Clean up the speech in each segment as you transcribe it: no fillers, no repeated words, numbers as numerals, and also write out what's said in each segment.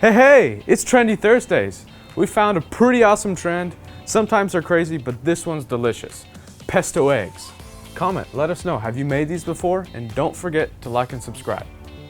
Hey, it's Trendy Thursdays. We found a pretty awesome trend. Sometimes they're crazy, but this one's delicious. Pesto eggs. Comment, let us know, have you made these before? And don't forget to like and subscribe.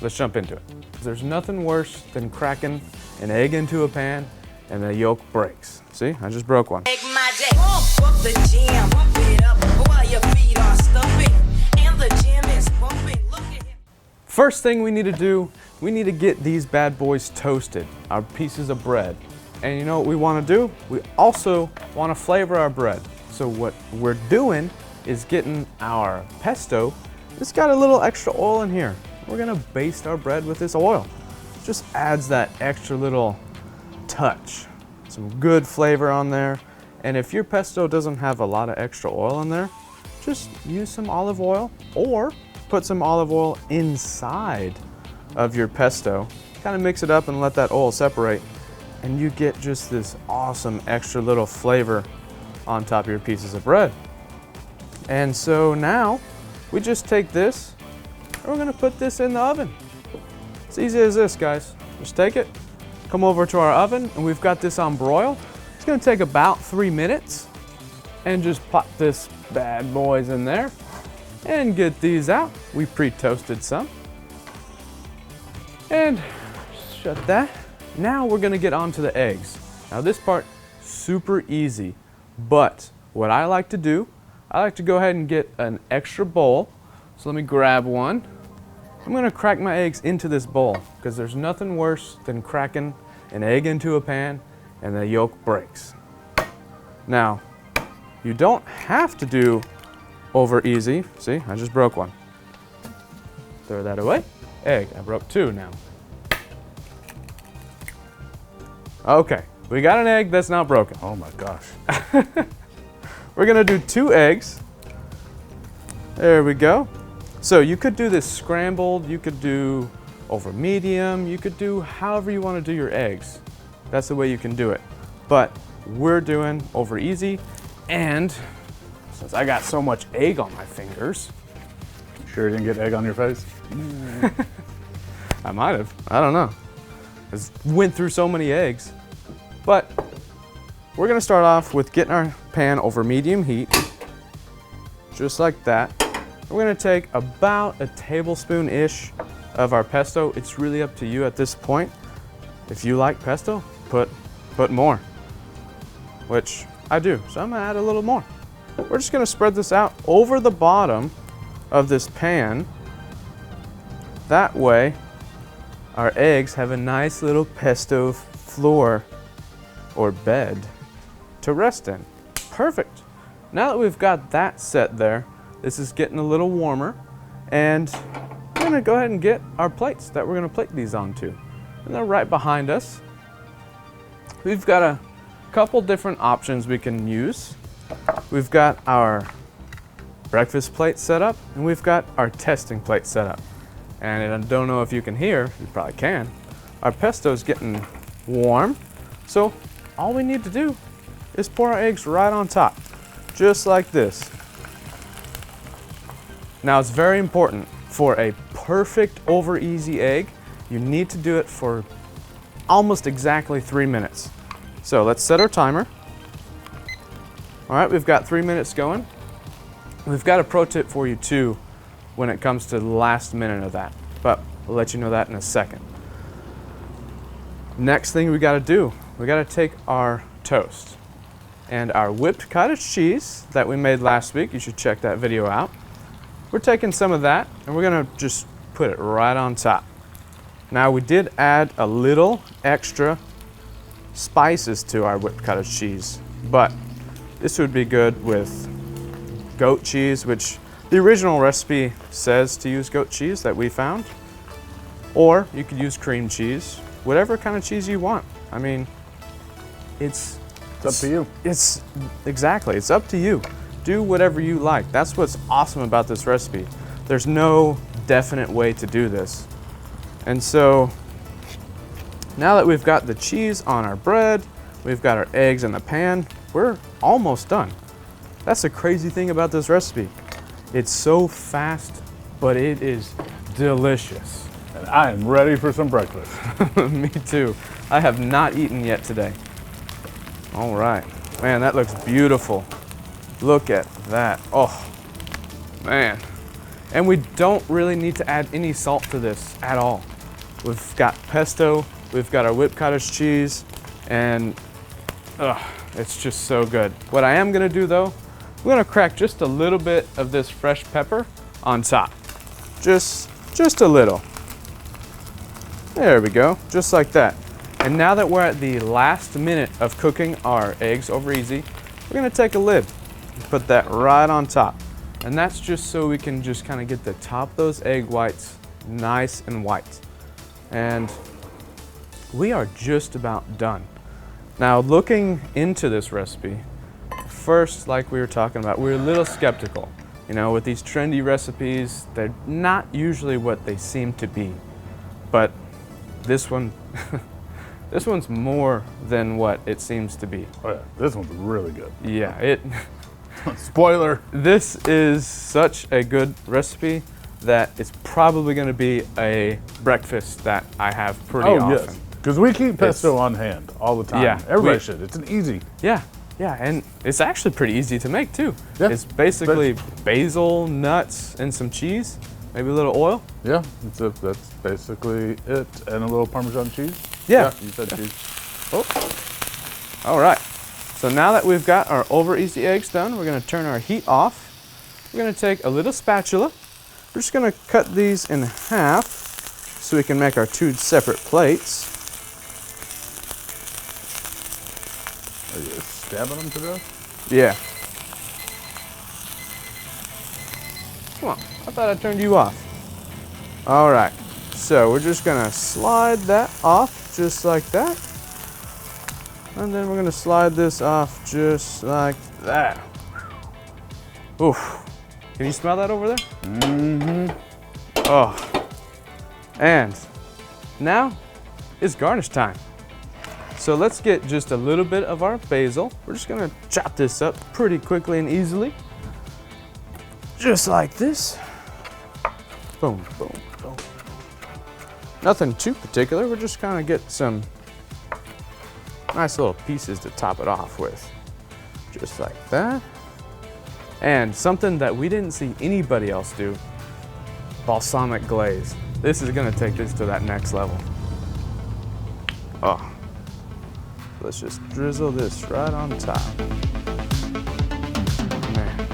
Let's jump into it. There's nothing worse than cracking an egg into a pan and the yolk breaks. See, I just broke one. First thing we need to do, we need to get these bad boys toasted, our pieces of bread. And you know what we want to do? We also want to flavor our bread. So what we're doing is getting our pesto. It's got a little extra oil in here. We're gonna baste our bread with this oil. Just adds that extra little touch. Some good flavor on there. And if your pesto doesn't have a lot of extra oil in there, just use some olive oil or put some olive oil inside of your pesto. Kind of mix it up and let that oil separate. And you get just this awesome extra little flavor on top of your pieces of bread. And so now we just take this and we're gonna put this in the oven. It's easy as this, guys. Just take it, come over to our oven, and we've got this on broil. It's gonna take about 3 minutes, and just pop this bad boys in there and get these out. We pre-toasted some. And shut that. Now we're gonna get onto the eggs. Now this part, super easy, but what I like to do, I like to go ahead and get an extra bowl. So let me grab one. I'm gonna crack my eggs into this bowl because there's nothing worse than cracking an egg into a pan and the yolk breaks. Now, you don't have to do over easy. See, I just broke one. Throw that away. Egg, I broke two now. Okay, we got an egg that's not broken. Oh my gosh. We're gonna do 2 eggs. There we go. So you could do this scrambled, you could do over medium, you could do however you want to do your eggs. That's the way you can do it. But we're doing over easy, and since I got so much egg on my fingers. Sure you didn't get egg on your face? I might have, I don't know. I went through so many eggs. But we're gonna start off with getting our pan over medium heat, just like that. We're gonna take about a tablespoon-ish of our pesto. It's really up to you at this point. If you like pesto, put more, which I do. So I'm gonna add a little more. We're just gonna spread this out over the bottom of this pan. That way, our eggs have a nice little pesto floor or bed to rest in. Perfect. Now that we've got that set there, this is getting a little warmer, and we're gonna go ahead and get our plates that we're gonna plate these onto. And they're right behind us. We've got a couple different options we can use. We've got our breakfast plate set up, and we've got our testing plate set up. And I don't know if you can hear, you probably can, our pesto is getting warm. So all we need to do is pour our eggs right on top, just like this. Now it's very important for a perfect over easy egg, you need to do it for almost exactly 3 minutes. So let's set our timer. All right, we've got 3 minutes going. We've got a pro tip for you too when it comes to the last minute of that, but I'll let you know that in a second. Next thing we gotta do, we gotta take our toast and our whipped cottage cheese that we made last week. You should check that video out. We're taking some of that and we're gonna just put it right on top. Now we did add a little extra spices to our whipped cottage cheese, but this would be good with goat cheese, which the original recipe says to use goat cheese that we found, or you could use cream cheese, whatever kind of cheese you want. I mean, it's up to you. It's exactly, it's up to you. Do whatever you like. That's what's awesome about this recipe. There's no definite way to do this. And so now that we've got the cheese on our bread, we've got our eggs in the pan, we're almost done. That's the crazy thing about this recipe. It's so fast, but it is delicious. It I am ready for some breakfast. Me too. I have not eaten yet today. All right. Man, that looks beautiful. Look at that. Oh, man. And we don't really need to add any salt to this at all. We've got pesto, we've got our whipped cottage cheese, and it's just so good. What I am gonna do though, I'm gonna crack just a little bit of this fresh pepper on top. Just a little. There we go, just like that. And now that we're at the last minute of cooking our eggs over easy, we're gonna take a lid and put that right on top. And that's just so we can just kind of get the top of those egg whites nice and white. And we are just about done. Now, looking into this recipe, first, like we were talking about, we were a little skeptical. You know, with these trendy recipes, they're not usually what they seem to be. But this one, this one's more than what it seems to be. Oh yeah, this one's really good. Yeah, Spoiler. this is such a good recipe that it's probably going to be a breakfast that I have pretty often. Yes, because we keep pesto on hand all the time. Yeah, Everybody should. It's an easy. Yeah, and it's actually pretty easy to make too. Yeah, It's basically basil, nuts, and some cheese, maybe a little oil. Yeah, that's basically it. And a little Parmesan cheese. Yeah. You said cheese. Oh, all right. So now that we've got our over easy eggs done, we're gonna turn our heat off. We're gonna take a little spatula. We're just gonna cut these in half so we can make our two separate plates. Are you stabbing them to death? Yeah. Come on, I thought I turned you off. All right, so we're just gonna slide that off just like that. And then we're gonna slide this off just like that. Oof. Can you smell that over there? Mm-hmm. Oh. And now it's garnish time. So let's get just a little bit of our basil. We're just gonna chop this up pretty quickly and easily. Just like this. Boom, boom, boom. Nothing too particular. We're just gonna get some nice little pieces to top it off with. Just like that. And something that we didn't see anybody else do, balsamic glaze. This is gonna take this to that next level. Oh. Let's just drizzle this right on top. Man.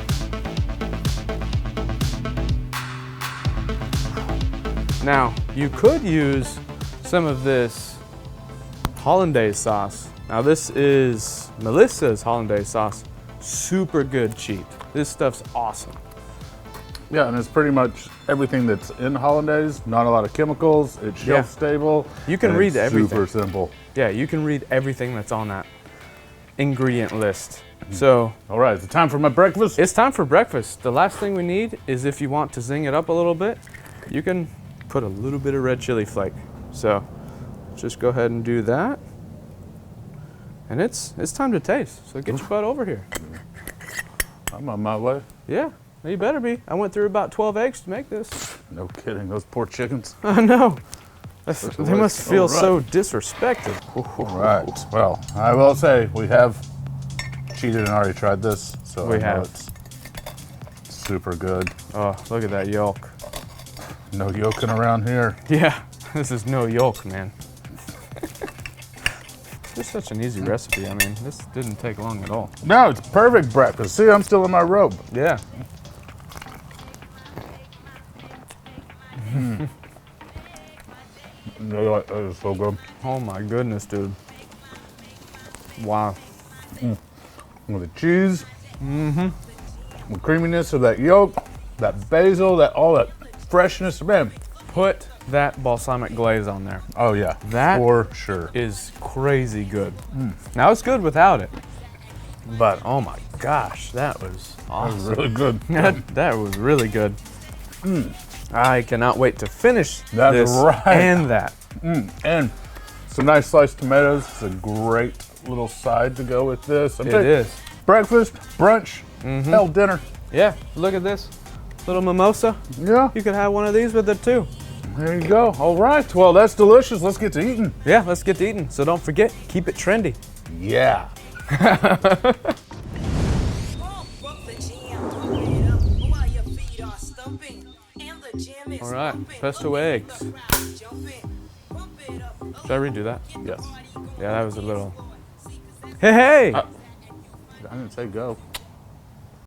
Now, you could use some of this hollandaise sauce. Now this is Melissa's hollandaise sauce. Super good cheap. This stuff's awesome. Yeah, and it's pretty much everything that's in hollandaise. Not a lot of chemicals. It's shelf stable. You can read everything. Super simple. Yeah, you can read everything that's on that ingredient list. So, all right, is it time for my breakfast? it's time for breakfast. The last thing we need is, if you want to zing it up a little bit, you can put a little bit of red chili flake. So just go ahead and do that. And it's time to taste. So get your butt over here. I'm on my way. Yeah, you better be. I went through about 12 eggs to make this. No kidding, those poor chickens. I know. They must feel All right. so disrespected. All right, well, I will say we have cheated and already tried this, so We I know have. it's super good. Oh, look at that yolk. No yolking around here. Yeah, this is no yolk, man. It's just such an easy recipe. I mean, this didn't take long at all. No, it's perfect breakfast. See, I'm still in my robe. Yeah. That is so good. Oh my goodness, dude. Wow. With the cheese, the creaminess of that yolk, that basil, that all that freshness, man. Put that balsamic glaze on there. Oh yeah, That for sure. is crazy good. Now it's good without it, but oh my gosh, that was awesome. Really good. that was really good. I cannot wait to finish That's this right. and that. And some nice sliced tomatoes. It's a great little side to go with this. It is. Breakfast, brunch, hell, dinner. Yeah, look at this little mimosa. Yeah, You could have one of these with it too. There you go. All right. Well, that's delicious. Let's get to eating. Yeah, let's get to eating. So don't forget, keep it trendy. Yeah. All right, pesto eggs. Should I redo that? Yes. Yeah, that was a little. Hey, hey! I didn't say go.